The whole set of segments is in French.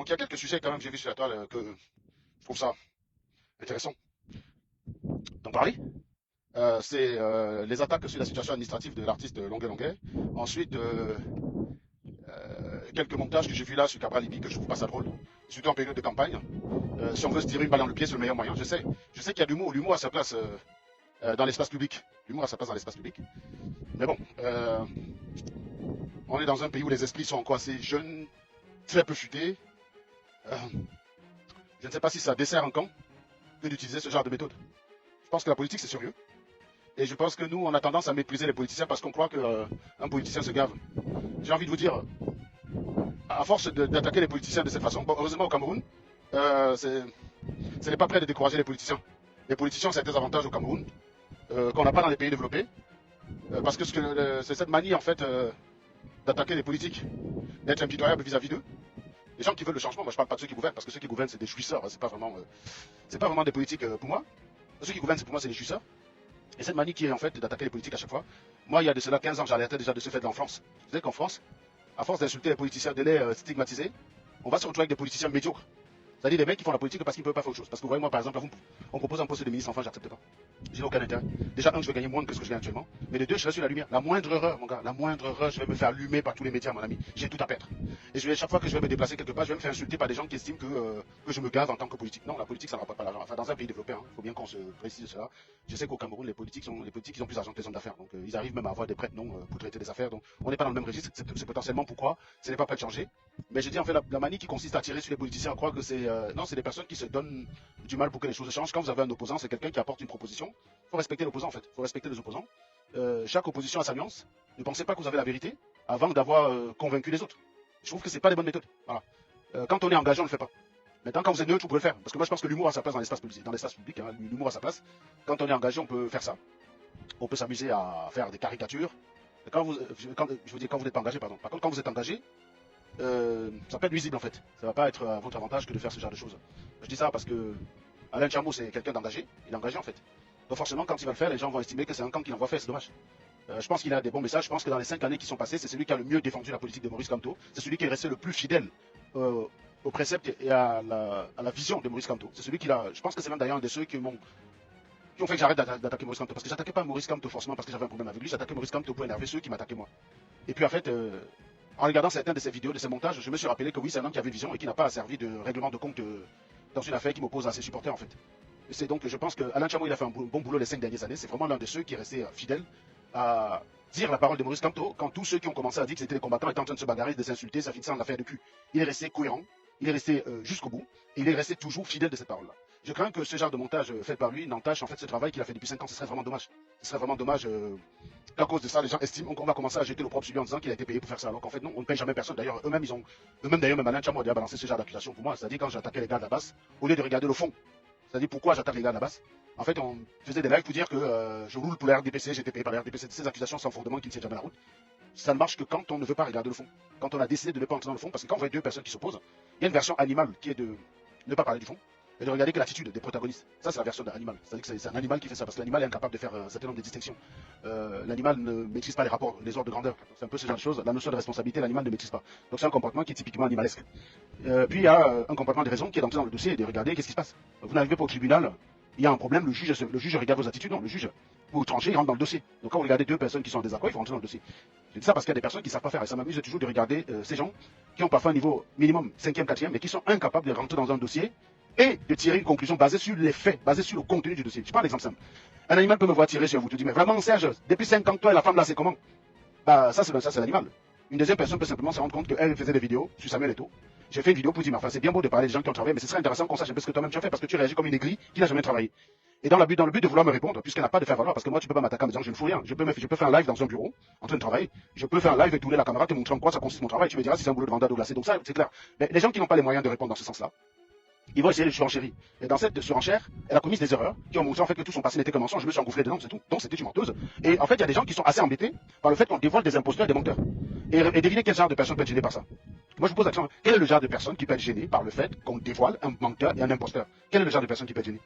Donc il y a quelques sujets quand même que j'ai vu sur la toile que je trouve ça intéressant d'en parler. C'est les attaques sur la situation administrative de l'artiste Longuet Longuet. Ensuite, quelques montages que j'ai vus là sur Cabral Libi que je trouve pas ça drôle, surtout en période de campagne. Si on veut se tirer une balle dans le pied, c'est le meilleur moyen. Je sais qu'il y a de l'humour. L'humour a sa place dans l'espace public. L'humour a sa place dans l'espace public. Mais bon, on est dans un pays où les esprits sont encore assez jeunes, très peu futés. Euh, je ne sais pas si ça dessert un camp que d'utiliser ce genre de méthode. Je pense que la politique, c'est sérieux. Et je pense que nous, on a tendance à mépriser les politiciens parce qu'on croit qu'un politicien se gave. J'ai envie de vous dire, à force d'attaquer les politiciens de cette façon, bon, heureusement au Cameroun, ce n'est pas prêt de décourager les politiciens. Les politiciens ont certains avantages au Cameroun qu'on n'a pas dans les pays développés. Parce que c'est cette manie, en fait, d'attaquer les politiques, d'être impitoyable vis-à-vis d'eux. Les gens qui veulent le changement, moi je parle pas de ceux qui gouvernent, parce que ceux qui gouvernent c'est des jouisseurs, c'est pas vraiment des politiques pour moi. Ceux qui gouvernent pour moi c'est des jouisseurs. Et cette manie qui est en fait d'attaquer les politiques à chaque fois. Moi il y a de cela 15 ans j'alertais déjà de ce fait en France. Vous savez qu'en France, à force d'insulter les politiciens, de les stigmatiser, on va se retrouver avec des politiciens médiocres. C'est-à-dire des mecs qui font la politique parce qu'ils ne peuvent pas faire autre chose. Parce que vous voyez, moi par exemple, on propose un poste de ministre, enfin j'accepte pas. J'ai aucun intérêt. Déjà, un, je vais gagner moins que ce que je gagne actuellement. Mais de deux, je reste sur la lumière. La moindre erreur, mon gars, la moindre erreur, je vais me faire allumer par tous les médias, mon ami. J'ai tout à perdre. Et chaque fois que je vais me déplacer quelque part, je vais me faire insulter par des gens qui estiment que je me gave en tant que politique. Non, la politique, ça ne rapporte pas l'argent. Enfin, dans un pays développé, il faut bien qu'on se précise cela. Je sais qu'au Cameroun, les politiques, ils ont plus d'argent que les hommes d'affaires. Donc, ils arrivent même à avoir des prêts non pour traiter des affaires. Donc, on n'est pas dans le même registre. C'est potentiellement pourquoi ce n'est pas prêt de changer. Mais je dis en fait, la manie qui consiste à tirer sur les politiciens, à croire que c'est. Non, c'est des personnes qui se donnent du mal pour que les choses changent. Quand vous avez un opposant, c'est quelqu'un qui apporte une proposition. Il faut respecter l'opposant en fait. Il faut respecter les opposants. Chaque opposition a sa nuance. Ne pensez pas que vous avez la vérité avant d'avoir convaincu les autres. Je trouve que c'est pas des bonnes méthodes. Voilà. Quand on est engagé, on ne le fait pas. Maintenant, quand vous êtes neutre, vous pouvez le faire. Parce que moi, je pense que l'humour a sa place dans l'espace public. Dans l'espace public, hein, l'humour a sa place. Quand on est engagé, on peut faire ça. On peut s'amuser à faire des caricatures. Je veux dire, quand vous n'êtes pas engagé, pardon. Par contre, quand vous êtes engagé, ça peut être nuisible en fait. Ça ne va pas être à votre avantage que de faire ce genre de choses. Je dis ça parce que Alain Tchamo, c'est quelqu'un d'engagé. Il est engagé en fait. Donc forcément, quand il va le faire, les gens vont estimer que c'est un camp qu'il envoie faire. C'est dommage. Je pense qu'il a des bons messages. Je pense que dans les 5 années qui sont passées, c'est celui qui a le mieux défendu la politique de Maurice Kamto. C'est celui qui est resté le plus fidèle au précepte et à la vision de Maurice Kamto. C'est celui qui a. Je pense que c'est même d'ailleurs un de ceux qui ont fait que j'arrête d'attaquer Maurice Kamto. Parce que j'attaquais pas Maurice Kamto forcément parce que j'avais un problème avec lui. J'attaquais Maurice Kamto pour énerver ceux qui m'attaquaient moi. Et puis en fait, en regardant certains de ses vidéos, de ses montages, je me suis rappelé que oui, c'est un homme qui avait une vision et qui n'a pas servi de règlement de compte dans une affaire qui m'oppose à ses supporters en fait. C'est donc, je pense que Alain Tchamo, il a fait un bon boulot les 5 dernières années. C'est vraiment l'un de ceux qui est resté fidèle à dire la parole de Maurice Kamto quand tous ceux qui ont commencé à dire que c'était les combattants étaient en train de se bagarrer, de s'insulter, ça finissait en affaire de cul. Il est resté cohérent, il est resté jusqu'au bout et il est resté toujours fidèle de cette parole-là. Je crains que ce genre de montage fait par lui n'entache en fait ce travail qu'il a fait depuis 5 ans. Ce serait vraiment dommage. Ce serait vraiment dommage qu'à cause de ça, les gens estiment qu'on va commencer à jeter le propre sur lui en disant qu'il a été payé pour faire ça. Alors qu'en fait, non, on ne paye jamais personne. D'ailleurs, eux-mêmes d'ailleurs, même Alain Tchamo a balancé ce genre d'accusation pour moi. C'est-à-dire quand j'attaquais les gars de la basse, au lieu de regarder le fond, c'est-à-dire pourquoi j'attaque les gars de la basse, en fait, on faisait des lives pour dire que je roule pour la RDPC, j'étais payé par la RDPC. Ces accusations sans fondement qui ne tiennent jamais la route. Ça ne marche que quand on ne veut pas regarder le fond. Quand on a décidé de ne pas entrer dans le fond, parce que quand vous voyez deux personnes qui s'opposent, il y a une version animale qui est de ne pas parler du fond et de regarder que l'attitude des protagonistes. Ça, c'est la version animale. C'est-à-dire que c'est un animal qui fait ça, parce que l'animal est incapable de faire un certain nombre de distinctions. L'animal ne maîtrise pas les rapports, les ordres de grandeur. C'est un peu ce genre de choses. La notion de responsabilité, l'animal ne maîtrise pas. Donc c'est un comportement qui est typiquement animalesque. Puis il y a un comportement de raison qui est d'entrer dans le dossier et de regarder qu'est-ce qui se passe. Vous n'arrivez pas au tribunal, il y a un problème, le juge regarde vos attitudes, non, le juge, pour trancher, il rentre dans le dossier. Donc quand vous regardez deux personnes qui sont en désaccord, il faut rentrer dans le dossier. Je dis ça parce qu'il y a des personnes qui ne savent pas faire, et ça m'amuse toujours de regarder ces gens qui ont parfois un niveau minimum 5e, 4e, mais qui sont incapables de rentrer dans un dossier et de tirer une conclusion basée sur les faits, basée sur le contenu du dossier. Je prends un exemple simple. Un animal peut me voir tirer sur vous, tu dis, mais vraiment Serge, depuis 5 ans, toi et la femme là, c'est comment? Bah ça c'est l'animal. Une deuxième personne peut simplement se rendre compte qu'elle faisait des vidéos sur Samuel Eto'o. J'ai fait une vidéo pour dire, mais enfin c'est bien beau de parler des gens qui ont travaillé, mais ce serait intéressant qu'on sache un peu ce que toi-même tu as fait, parce que tu réagis comme une aigrie qui n'a jamais travaillé. Et dans le but de vouloir me répondre, puisqu'elle n'a pas de faire valoir, parce que moi tu peux pas m'attaquer en me disant que je ne fous rien. Je peux faire un live dans un bureau, en train de travailler. Je peux faire un live et tourner la caméra, te montrer en quoi ça consiste mon travail. Tu me diras si c'est un boulot de vendeur de glacé. Donc ça, c'est clair. Mais les gens qui n'ont pas les moyens de répondre dans ce sens-là, ils vont essayer de surenchérir. Et dans cette surenchère, elle a commis des erreurs qui ont montré en fait que tout son passé n'était qu'un mensonge. Je me suis engouffré dedans, c'est tout. Donc c'était une menteuse. Et en fait, il y a des gens qui sont assez embêtés par le fait qu'on dévoile des imposteurs et des menteurs. Et devinez quel genre de personne peut être gênée par ça. Moi, je vous pose la question, quel est le genre de personne qui peut être gênée par le fait qu'on dévoile un menteur et un imposteur? Quel est le genre de personne qui peut être gênée?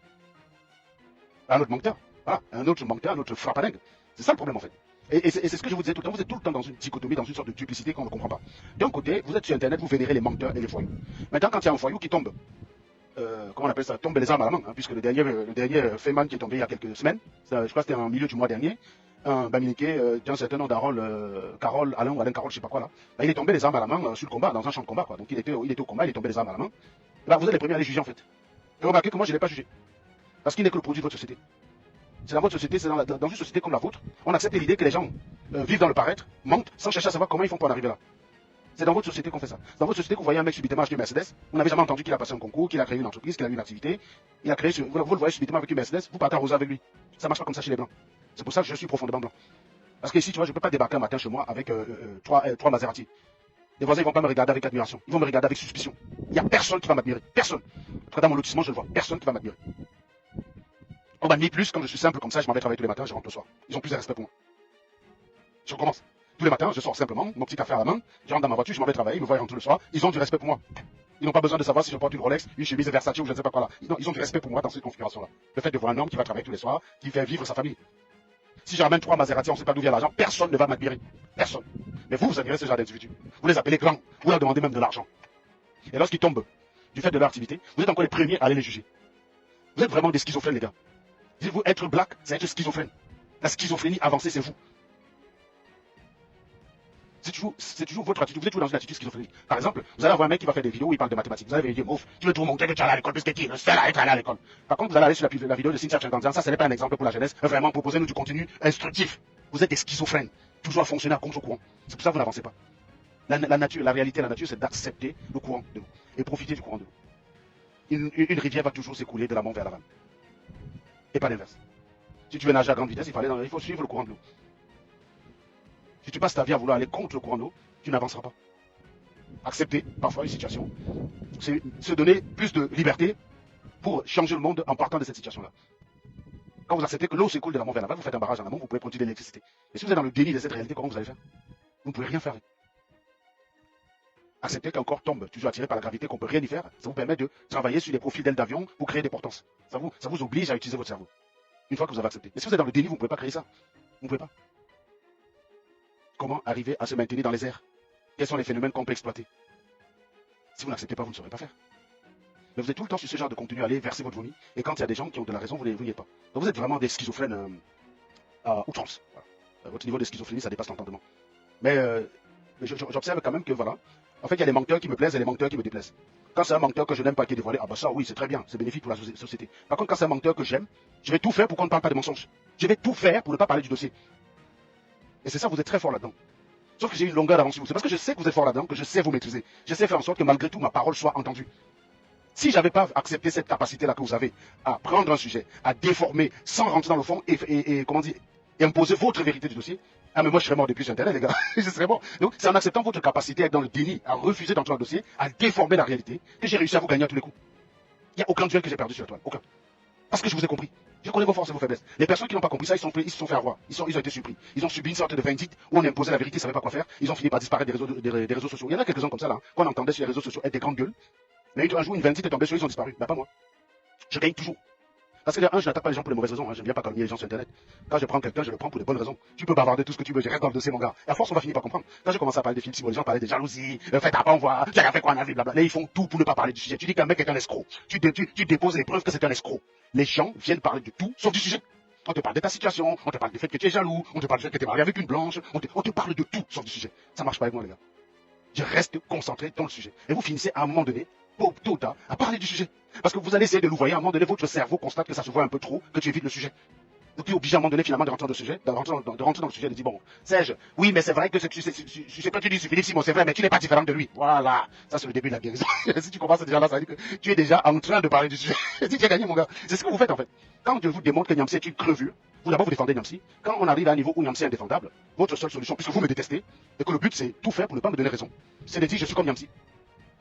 Un autre menteur. Voilà, un autre menteur, un autre frappalingue. C'est ça le problème en fait. Et c'est ce que je vous disais tout le temps, vous êtes tout le temps dans une dichotomie, dans une sorte de duplicité qu'on ne comprend pas. D'un côté, vous êtes sur Internet, vous vénérez les menteurs et les voyous. Maintenant, quand il y a un voyou qui tombe, comment on appelle ça, tombe les armes à la main, hein, puisque le dernier Feynman qui est tombé il y a quelques semaines, ça, je crois que c'était en milieu du mois dernier, un Bamileke, d'un certain nom d'Harold, Carole, Alain ou Alain Carole, je sais pas quoi là, bah, il est tombé les armes à la main sur le combat, dans un champ de combat, quoi. Donc il était au combat, il est tombé les armes à la main. Bah, vous êtes les premiers à les juger en fait. Et remarquez que moi je ne l'ai pas jugé. Parce qu'il n'est que le produit de votre société. C'est dans votre société, c'est dans une société comme la vôtre, on accepte l'idée que les gens vivent dans le paraître, mentent, sans chercher à savoir comment ils font pour en arriver là. C'est dans votre société qu'on fait ça. C'est dans votre société que vous voyez un mec subitement acheter une Mercedes, vous n'avez jamais entendu qu'il a passé un concours, qu'il a créé une entreprise, qu'il a eu une activité, il a créé, vous le voyez subitement avec une Mercedes, vous partez arroser avec lui. Ça marche pas comme ça chez les Blancs. C'est pour ça que je suis profondément blanc. Parce que ici, tu vois, je ne peux pas débarquer un matin chez moi avec trois Maserati. Les voisins ne vont pas me regarder avec admiration, ils vont me regarder avec suspicion. Il n'y a personne qui va m'admirer. Personne. En tout cas, dans mon lotissement, je le vois. Personne qui va m'admirer. On m'admire plus quand je suis simple comme ça, je m'en vais travailler tous les matins, je rentre le soir. Ils ont plus de respect pour moi. Je recommence. Tous les matins, je sors simplement, mon petit café à la main, je rentre dans ma voiture, je m'en vais travailler, ils me voient rentrer le soir, ils ont du respect pour moi. Ils n'ont pas besoin de savoir si je porte une Rolex, une chemise Versace ou je ne sais pas quoi là. Ils ont du respect pour moi dans cette configuration-là. Le fait de voir un homme qui va travailler tous les soirs, qui fait vivre sa famille. Si je ramène 3 Maserati, on ne sait pas d'où vient l'argent, personne ne va m'admirer. Personne. Mais vous admirez ce genre d'individus. Vous les appelez grands, vous leur demandez même de l'argent. Et lorsqu'ils tombent du fait de leur activité, vous êtes encore les premiers à aller les juger. Vous êtes vraiment des schizophrènes, les gars. Dites-vous, être black, c'est être schizophrène. La schizophrénie avancée, c'est vous. C'est toujours votre attitude. Vous êtes toujours dans une attitude schizophrénique. Par exemple, vous allez avoir un mec qui va faire des vidéos où il parle de mathématiques. Vous allez dire, ouf, tu veux tout montrer que tu es allé à l'école, puisque qui le sait là, être allé à l'école. Par contre, vous allez aller sur la vidéo de Cynthia Chantanzian, ça, ce n'est pas un exemple pour la jeunesse. Vraiment, proposez-nous du contenu instructif. Vous êtes des schizophrènes, toujours à fonctionner à contre-courant. C'est pour ça que vous n'avancez pas. La nature, la réalité, la nature, c'est d'accepter le courant de l'eau et profiter du courant de l'eau. Une rivière va toujours s'écouler de l'amont vers l'aval. Et pas l'inverse. Si tu veux nager à grande vitesse, il faut suivre le courant de l'eau. Si tu passes ta vie à vouloir aller contre le courant d'eau, tu n'avanceras pas. Accepter parfois une situation, c'est se donner plus de liberté pour changer le monde en partant de cette situation-là. Quand vous acceptez que l'eau s'écoule de l'amont vers l'aval, vous faites un barrage en amont, vous pouvez produire de l'électricité. Et si vous êtes dans le déni de cette réalité, comment vous allez faire? Vous ne pouvez rien faire. Accepter qu'un corps tombe, toujours attiré par la gravité, qu'on ne peut rien y faire, ça vous permet de travailler sur des profils d'ailes d'avion pour créer des portances. Ça vous oblige à utiliser votre cerveau. Une fois que vous avez accepté. Mais si vous êtes dans le déni, vous ne pouvez pas créer ça. Vous ne pouvez pas. Comment arriver à se maintenir dans les airs? Quels sont les phénomènes qu'on peut exploiter? Si vous n'acceptez pas, vous ne saurez pas faire. Mais vous êtes tout le temps sur ce genre de contenu, allez verser votre vomi. Et quand il y a des gens qui ont de la raison, vous n'y êtes pas. Donc vous êtes vraiment des schizophrènes à outrance. Voilà. Votre niveau de schizophrénie, ça dépasse l'entendement. Mais j'observe quand même que voilà. En fait, il y a les menteurs qui me plaisent et les menteurs qui me déplaisent. Quand c'est un menteur que je n'aime pas qui est dévoilé, ah bah ça oui, c'est très bien, c'est bénéfique pour la société. Par contre, quand c'est un menteur que j'aime, je vais tout faire pour qu'on ne parle pas de mensonges. Je vais tout faire pour ne pas parler du dossier. Et c'est ça, vous êtes très fort là-dedans. Sauf que j'ai une longueur d'avance sur vous. C'est parce que je sais que vous êtes fort là-dedans, que je sais vous maîtriser. Je sais faire en sorte que malgré tout, ma parole soit entendue. Si je n'avais pas accepté cette capacité-là que vous avez à prendre un sujet, à déformer, sans rentrer dans le fond et comment dire, et imposer votre vérité du dossier, ah mais moi je serais mort depuis sur Internet, les gars. Je serais mort. Donc c'est en acceptant votre capacité à être dans le déni, à refuser d'entrer dans le dossier, à déformer la réalité, que j'ai réussi à vous gagner à tous les coups. Il n'y a aucun duel que j'ai perdu sur la toile. Aucun. Parce que je vous ai compris. Je connais vos forces et vos faiblesses. Les personnes qui n'ont pas compris ça, ils se sont fait avoir. Ils ont été surpris. Ils ont subi une sorte de vindicte où on imposait la vérité, ils ne savaient pas quoi faire. Ils ont fini par disparaître des réseaux sociaux. Il y en a quelques-uns comme ça là, qu'on entendait sur les réseaux sociaux être des grandes gueules. Mais un jour, une vindicte est tombée sur eux, ils ont disparu. Bah pas moi. Je gagne toujours. Parce que je n'attaque pas les gens pour les mauvaises raisons. Je ne viens pas calmer les gens sur Internet. Quand je prends quelqu'un, je le prends pour de bonnes raisons. Tu peux bavarder tout ce que tu veux, je reste dans le dossier, mon gars. Et à force, on va finir par comprendre. Quand je commence à parler de films, les gens parlaient de jalousie, fait à pas en voir, j'ai fait quoi en avis, blabla. Là, ils font tout pour ne pas parler du sujet. Tu dis qu'un mec est un escroc. Tu déposes les preuves que c'est un escroc. Les gens viennent parler de tout, sauf du sujet. On te parle de ta situation, on te parle du fait que tu es jaloux, on te parle du fait que tu es marié avec une blanche, on te parle de tout, sauf du sujet. Ça marche pas avec moi, les gars. Je reste concentré dans le sujet. Et vous finissez à un moment donné, tôt ou tard, à parler du sujet. Parce que vous allez essayer de louvoyer, à un moment donné, votre cerveau constate que ça se voit un peu trop, que tu évites le sujet. Donc tu es obligé à un moment donné finalement de rentrer dans le sujet, de rentrer dans le sujet et de dire, bon, Serge, oui, mais c'est vrai que ce que tu dis sur Philippe Simon, c'est vrai, mais tu n'es pas différent de lui. Voilà, ça c'est le début de la guérison. Si tu commences déjà là, ça veut dire que tu es déjà en train de parler du sujet. Si tu as gagné, mon gars, c'est ce que vous faites en fait. Quand je vous démontre que Niamsi est une crevure, vous d'abord vous défendez Niamsi. Quand on arrive à un niveau où Niamsi est indéfendable, votre seule solution, puisque vous me détestez, et que le but c'est tout faire pour ne pas me donner raison, c'est de dire je suis comme Niamsi.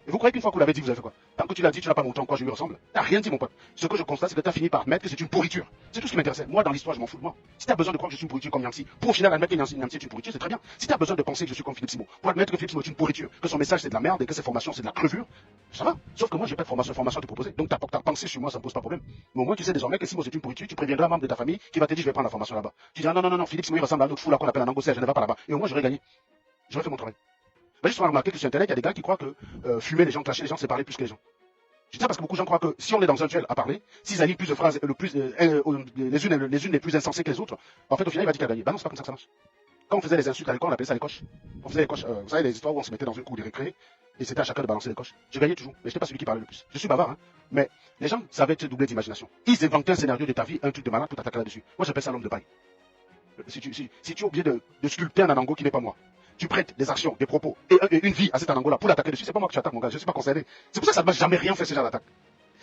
Et vous croyez qu'une fois que vous l'avez dit, vous avez fait quoi? Tant que tu l'as dit, tu n'as pas montré en quoi je lui ressemble. T'as rien dit, mon pote. Ce que je constate, c'est que tu as fini par admettre que c'est une pourriture. C'est tout ce qui m'intéressait. Moi, dans l'histoire, je m'en fous de moi. Si tu as besoin de croire que je suis une pourriture comme Yancy, pour au final admettre que Yancy est une pourriture, c'est très bien. Si tu as besoin de penser que je suis comme Philippe Simon, pour admettre que Philippe Simon est une pourriture, que son message c'est de la merde et que ses formations c'est de la crevure, ça va. Sauf que moi, j'ai pas de formation à te proposer. Donc ta pensée sur moi, ça me pose pas de problème. Mais au moins, tu sais désormais que si moi c'est une pourriture, tu préviendras un membre de ta famille qui va te dire je vais prendre la formation là-bas. Tu dis ah, non, Philippe Simon il ressemble à un autre fou là qu'on appelle un angoscère, je ne vais pas là-bas. Et au moins, j'aurais gagné. J'aurais fait mon travail. Ben, juste remarquer que sur Internet, il y a des gars qui croient que fumer les gens, clasher les gens, c'est parler plus que les gens. Je dis ça parce que beaucoup de gens croient que si on est dans un duel à parler, s'ils alignent plus de phrases les unes les plus insensées que les autres, en fait au final il va dire qu'il a gagné. Ben non, c'est pas comme ça que ça marche. Quand on faisait les insultes à l'école, on appelait ça les coches. On faisait les coches, vous savez, les histoires où on se mettait dans une cour de récré, et c'était à chacun de balancer les coches. Je gagnais toujours, mais je n'étais pas celui qui parlait le plus. Je suis bavard, hein. Mais les gens savaient te doubler d'imagination. Ils inventaient un scénario de ta vie, un truc de malade pour t'attaquer là-dessus. Moi j'appelle ça l'homme de paille. Si tu es obligé de sculpter un anango qui n'est pas moi, tu prêtes des actions, des propos et une vie à cet anango-là pour l'attaquer dessus, c'est pas moi que tu attaques, mon gars, je ne suis pas concerné. C'est pour ça que ça ne m'a jamais rien fait ce genre d'attaque.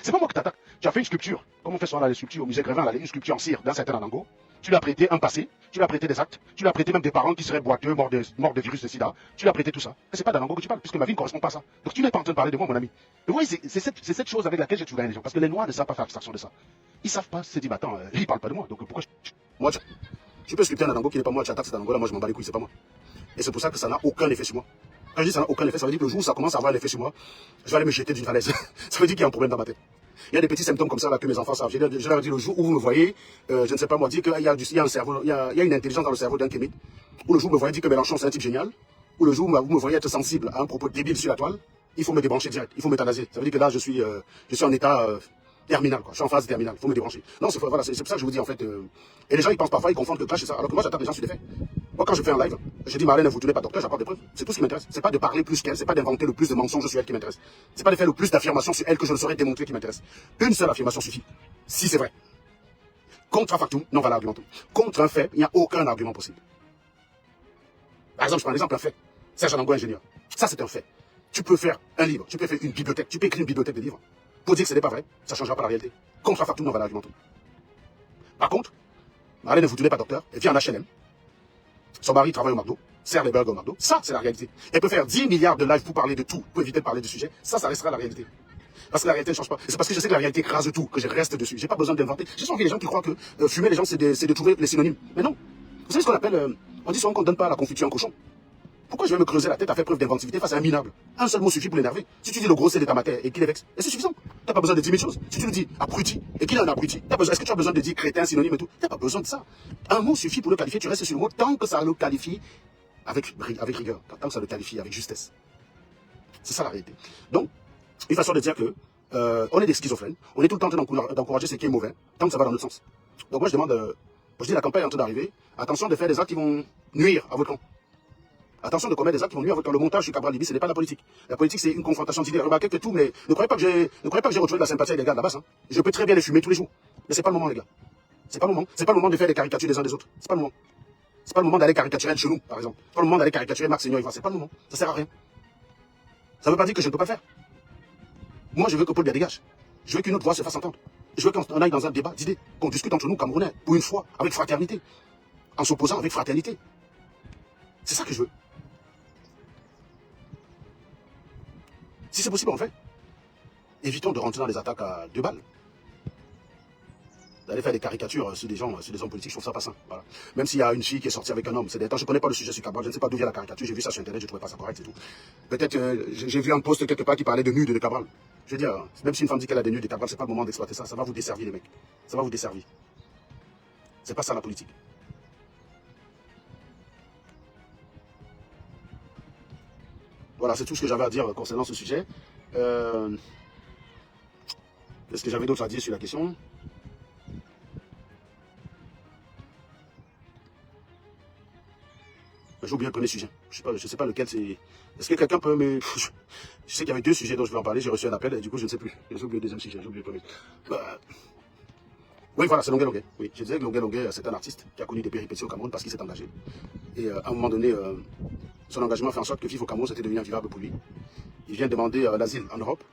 C'est pas moi qui t'attaque. Tu as fait une sculpture, comme on fait souvent là les sculptures au musée Grévin, là, une sculpture en cire d'un certain anango. Tu lui as prêté un passé, tu lui as prêté des actes, tu lui as prêté même des parents qui seraient boiteux, morts de virus de sida. Tu lui as prêté tout ça. Et c'est pas d'anango que tu parles, puisque ma vie ne correspond pas à ça. Donc tu n'es pas en train de parler de moi, mon ami. Et oui, c'est cette chose avec laquelle j'ai toujours gagné les gens. Parce que les Noirs ne savent pas faire abstraction de ça. Ils savent pas se dire, attends, ils parlent pas de moi. Donc pourquoi moi, tu peux sculpter un anango qui n'est pas moi, tu attaques cet anango là, moi je m'en bats les couilles, c'est pas moi. Et c'est pour ça que ça n'a aucun effet sur moi. Quand je dis ça n'a aucun effet, ça veut dire que le jour où ça commence à avoir l'effet sur moi, je vais aller me jeter d'une falaise. Ça veut dire qu'il y a un problème dans ma tête. Il y a des petits symptômes comme ça là que mes enfants savent. Je leur dis le jour où vous me voyez, je ne sais pas moi, dire qu'il y a un cerveau, il y a une intelligence dans le cerveau d'un kémite. Ou le jour où vous me voyez dire que Mélenchon c'est un type génial. Ou le jour où vous me voyez être sensible à un propos débile sur la toile, il faut me débrancher direct, il faut m'euthanasier. Ça veut dire que là je suis en état terminal, quoi. Je suis en phase terminale, il faut me débrancher. Non, c'est voilà, pour ça que je vous dis en fait. Et les gens ils pensent parfois, ils confondent que clash c'est ça. Alors que moi j'attaque les gens sur des faits. Moi quand je fais un live, je dis Marlène, ne vous tournez pas docteur, j'apporte des preuves. C'est tout ce qui m'intéresse. C'est pas de parler plus qu'elle, c'est pas d'inventer le plus de mensonges sur elle qui m'intéresse. C'est pas de faire le plus d'affirmations sur elle que je ne saurais démontrer qui m'intéresse. Une seule affirmation suffit. Si c'est vrai. Contre un factum, non valable argumentum. Contre un fait, il n'y a aucun argument possible. Par exemple, je prends l'exemple un fait. Serge Anango, ingénieur. Ça c'est un fait. Tu peux faire un livre, tu peux faire une bibliothèque, tu peux écrire une bibliothèque de livres. Pour dire que ce n'est pas vrai, ça ne changera pas la réalité. Contre un factum, non valable argumentum. Par contre, Marlène, ne vous tournez pas docteur, elle vient en HLM. Son mari travaille au McDo, sert les burgers au McDo. Ça, c'est la réalité. Elle peut faire 10 milliards de lives pour parler de tout, pour éviter de parler de sujet. Ça restera la réalité. Parce que la réalité ne change pas. C'est parce que je sais que la réalité écrase tout, que je reste dessus. J'ai pas besoin d'inventer. J'ai souvent vu les gens qui croient que fumer les gens, c'est de trouver les synonymes. Mais non. Vous savez ce qu'on appelle, on dit souvent qu'on ne donne pas à la confiture un cochon. Pourquoi je vais me creuser la tête à faire preuve d'inventivité face à un minable? Un seul mot suffit pour l'énerver. Si tu dis le gros c'est l'état mater et qu'il est vexe, c'est suffisant. T'as pas besoin de 10 000 choses. Si tu le dis abruti et qu'il est un abruti, est-ce que tu as besoin de dire crétin, synonyme et tout? T'as pas besoin de ça. Un mot suffit pour le qualifier, tu restes sur le mot tant que ça le qualifie avec rigueur, tant que ça le qualifie avec justesse. C'est ça la réalité. Donc, une façon de dire que on est des schizophrènes, on est tout le temps en train d'encourager ce qui est mauvais, tant que ça va dans notre sens. Donc moi je demande, je dis la campagne est en train d'arriver, attention de faire des actes qui vont nuire à votre camp. Attention de commettre des actes qui vont nuire à votre camp. Le montage sur Cabral Libye, ce n'est pas la politique. La politique, c'est une confrontation d'idées. Remarquez que tout, mais ne croyez pas que j'ai retrouvé de la sympathie avec les gars de la base. Hein. Je peux très bien les fumer tous les jours. Mais c'est pas le moment, les gars. C'est pas le moment. C'est pas le moment de faire des caricatures des uns des autres. C'est pas le moment. C'est pas le moment d'aller caricaturer chez nous, par exemple. C'est pas le moment d'aller caricaturer Marc Seigneur Ivan. C'est pas le moment. Ça sert à rien. Ça veut pas dire que je ne peux pas le faire. Moi, je veux que Paul Biya dégage. Je veux qu'une autre voix se fasse entendre. Je veux qu'on aille dans un débat d'idées, qu'on discute entre nous, Camerounais, pour une fois, avec fraternité. En s'opposant avec fraternité. C'est ça que je veux. Si c'est possible, on le fait. Évitons de rentrer dans les attaques à 2 balles. D'aller faire des caricatures sur des gens, sur des hommes politiques, je trouve ça pas sain. Voilà. Même s'il y a une fille qui est sortie avec un homme, c'est des temps, je ne connais pas le sujet sur Cabral, je ne sais pas d'où vient la caricature, j'ai vu ça sur Internet, je ne trouvais pas ça correct et tout. Peut-être j'ai vu un post quelque part qui parlait de nudes de Cabral. Je veux dire, même si une femme dit qu'elle a des nudes de Cabral, c'est pas le moment d'exploiter ça, ça va vous desservir les mecs. Ça va vous desservir. C'est pas ça la politique. Voilà, c'est tout ce que j'avais à dire concernant ce sujet. Est-ce que j'avais d'autres à dire sur la question? J'ai oublié le premier sujet. Je sais pas lequel c'est. Est-ce que quelqu'un peut me... Je sais qu'il y avait 2 sujets dont je vais en parler. J'ai reçu un appel et du coup, je ne sais plus. J'ai oublié le deuxième sujet. J'ai oublié le premier. Oui, voilà, c'est Longuet Longuet. Oui, je disais que Longuet Longuet, c'est un artiste qui a connu des péripéties au Cameroun parce qu'il s'est engagé. Et à un moment donné, son engagement fait en sorte que vivre au Cameroun, c'était devenu invivable pour lui. Il vient demander l'asile en Europe.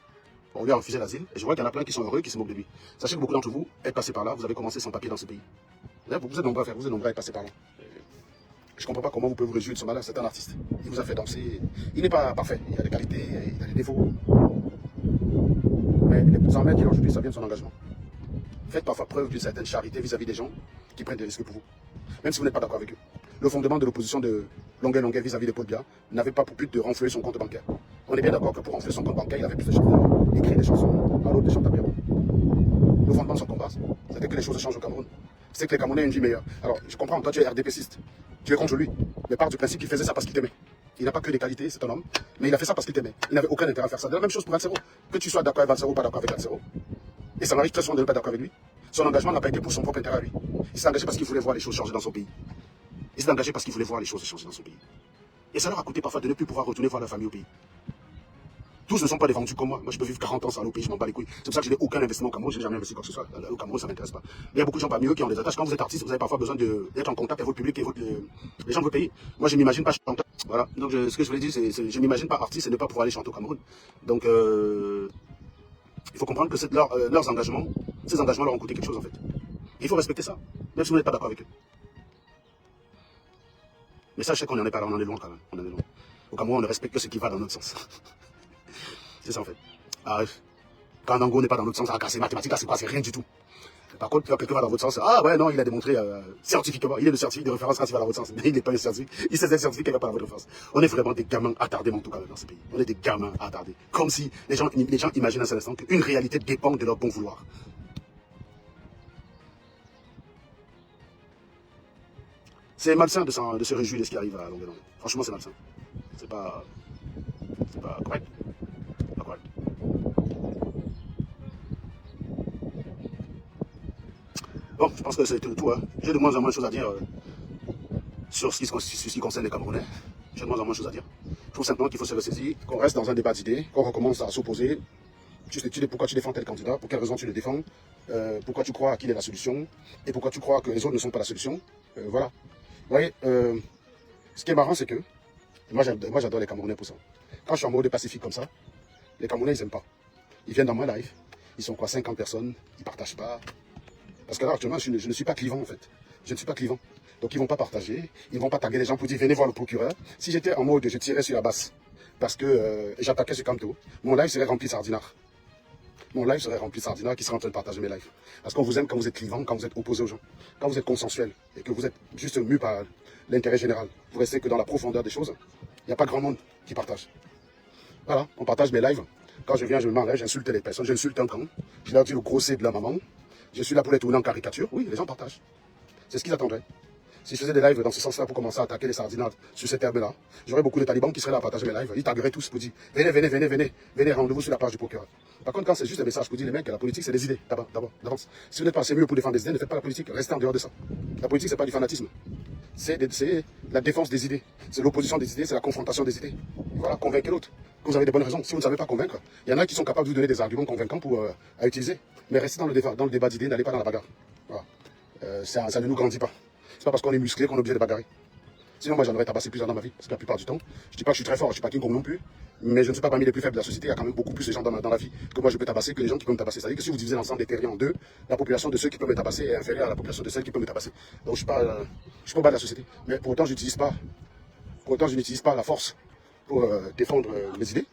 On lui a refusé l'asile. Et je vois qu'il y en a plein qui sont heureux, qui se moquent de lui. Sachez que beaucoup d'entre vous êtes passés par là. Vous avez commencé sans papier dans ce pays. Vous êtes nombreux à faire. Vous êtes nombreux à être passés par là. Je ne comprends pas comment vous pouvez vous réjouir de son malheur. C'est un artiste. Il vous a fait danser. Il n'est pas parfait. Il a des qualités, il a des défauts. Sans mettre aujourd'hui, ça vient de son engagement. Faites parfois preuve d'une certaine charité vis-à-vis des gens qui prennent des risques pour vous. Même si vous n'êtes pas d'accord avec eux. Le fondement de l'opposition de Longueuil vis-à-vis de Paul Biya n'avait pas pour but de renflouer son compte bancaire. On est bien d'accord que pour renflouer son compte bancaire, il avait plus de chanter, écrire des chansons, à l'autre des chants à piano. Le fondement de son combat, c'était que les choses changent au Cameroun. C'est que les Camerounais aient une vie meilleure. Alors, je comprends, toi tu es RDPciste, tu es contre lui, mais part du principe qu'il faisait ça parce qu'il t'aimait. Il n'a pas que des qualités, c'est un homme, mais il a fait ça parce qu'il t'aimait. Il n'avait aucun intérêt à faire ça. De la même chose pour Valsero. Que tu sois d'accord avec Valsero ou pas d'accord avec Valsero. Et ça m'arrive très souvent de ne pas être d'accord avec lui. Son engagement n'a pas été pour son propre intérêt à lui. Il s'est engagé parce qu'il voulait voir les choses changer dans son pays. Il s'est engagé parce qu'il voulait voir les choses changer dans son pays. Et ça leur a coûté parfois de ne plus pouvoir retourner voir leur famille au pays. Tous ne sont pas des vendus comme moi. Moi, je peux vivre 40 ans sans aller au pays, je m'en bats les couilles. C'est pour ça que je n'ai aucun investissement au Cameroun, je n'ai jamais investi quoi que ce soit. Au Cameroun, ça ne m'intéresse pas. Mais il y a beaucoup de gens parmi eux qui ont des attaches. Quand vous êtes artiste, vous avez parfois besoin d'être en contact avec votre public et les gens de votre pays. Moi, je ne m'imagine pas chanteur. Voilà. Donc, ce que je voulais dire, c'est je ne m'imagine pas artiste et ne pas pouvoir aller chanter au Cameroun. Donc, il faut comprendre que leurs engagements, ces engagements leur ont coûté quelque chose en fait. Et il faut respecter ça, même si vous n'êtes pas d'accord avec eux. Mais ça, je sais qu'on n'en est pas là, on en est loin quand même. On en est loin. Au Cameroun, on ne respecte que ce qui va dans notre sens. C'est ça en fait. Ah, quand un Ango n'est pas dans notre sens, c'est mathématique, c'est quoi? C'est rien du tout. Par contre, quand quelqu'un va dans votre sens, ah ouais, non, il a démontré scientifiquement, il est le scientifique de référence quand il va dans votre sens. Mais il n'est pas un scientifique, il sait être scientifique, il ne va pas dans votre référence. On est vraiment des gamins attardés en tout cas dans ce pays. On est des gamins attardés. Comme si les gens imaginent à cet instant qu'une réalité dépend de leur bon vouloir. C'est malsain de se réjouir de ce qui arrive à Longueuil. Franchement, c'est malsain. C'est pas correct. Pas correct. Bon, je pense que c'est tout. Hein. J'ai de moins en moins de choses à dire sur ce qui concerne les Camerounais. J'ai de moins en moins de choses à dire. Je trouve simplement qu'il faut se ressaisir, qu'on reste dans un débat d'idées, qu'on recommence à s'opposer. Tu te dis pourquoi tu défends tel candidat, pour quelle raison tu le défends, pourquoi tu crois qu'il est la solution, et pourquoi tu crois que les autres ne sont pas la solution. Voilà. Vous voyez, ce qui est marrant, c'est que moi j'adore les Camerounais pour ça. Quand je suis en mode pacifique comme ça, les Camerounais ils n'aiment pas. Ils viennent dans ma live, ils sont quoi, 50 personnes, ils ne partagent pas. Parce que là actuellement je ne suis pas clivant en fait. Je ne suis pas clivant. Donc ils ne vont pas partager, ils ne vont pas taguer les gens pour dire venez voir le procureur. Si j'étais en mode je tirais sur la basse parce que j'attaquais ce Camto, mon live serait rempli de sardinards. Mon live serait rempli de sardinards qui seraient en train de partager mes lives. Parce qu'on vous aime quand vous êtes clivant, quand vous êtes opposé aux gens, quand vous êtes consensuel et que vous êtes juste mu par l'intérêt général. Vous restez que dans la profondeur des choses. Il n'y a pas grand monde qui partage. Voilà, on partage mes lives. Quand je viens, je me mets en live, j'insulte les personnes, j'insulte un camp. Je leur dis le gros C de la maman. Je suis là pour les tourner en caricature. Oui, les gens partagent. C'est ce qu'ils attendraient. Si je faisais des lives dans ce sens-là pour commencer à attaquer les sardinades sur cette herbe-là, j'aurais beaucoup de talibans qui seraient là à partager mes lives. Ils tagueraient tous pour dire venez, rendez-vous sur la page du procureur. Par contre, quand c'est juste des messages pour dire les mecs, la politique c'est des idées, d'avance. Si vous n'êtes pas assez mieux pour défendre des idées, ne faites pas la politique, restez en dehors de ça. La politique c'est pas du fanatisme. C'est la défense des idées. C'est l'opposition des idées, c'est la confrontation des idées. Et voilà, convaincre l'autre. Vous avez des bonnes raisons. Si vous ne savez pas convaincre, il y en a qui sont capables de vous donner des arguments convaincants à utiliser. Mais restez dans le débat d'idées, n'allez pas dans la bagarre. Voilà. Ça ne nous grandit pas. C'est pas parce qu'on est musclé qu'on est obligé de bagarrer. Sinon, moi, j'en aurais tabassé plusieurs dans ma vie. Parce que la plupart du temps, je dis pas que je suis très fort, je suis pas King Kong non plus. Mais je ne suis pas parmi les plus faibles de la société. Il y a quand même beaucoup plus de gens dans la vie que moi je peux tabasser que les gens qui peuvent me tabasser. C'est-à-dire que si vous divisez l'ensemble des terriens en deux, la population de ceux qui peuvent me tabasser est inférieure à la population de celles qui peuvent me tabasser. Donc je suis pas au bas de la société. Mais pour autant, je n'utilise pas la force pour défendre mes idées.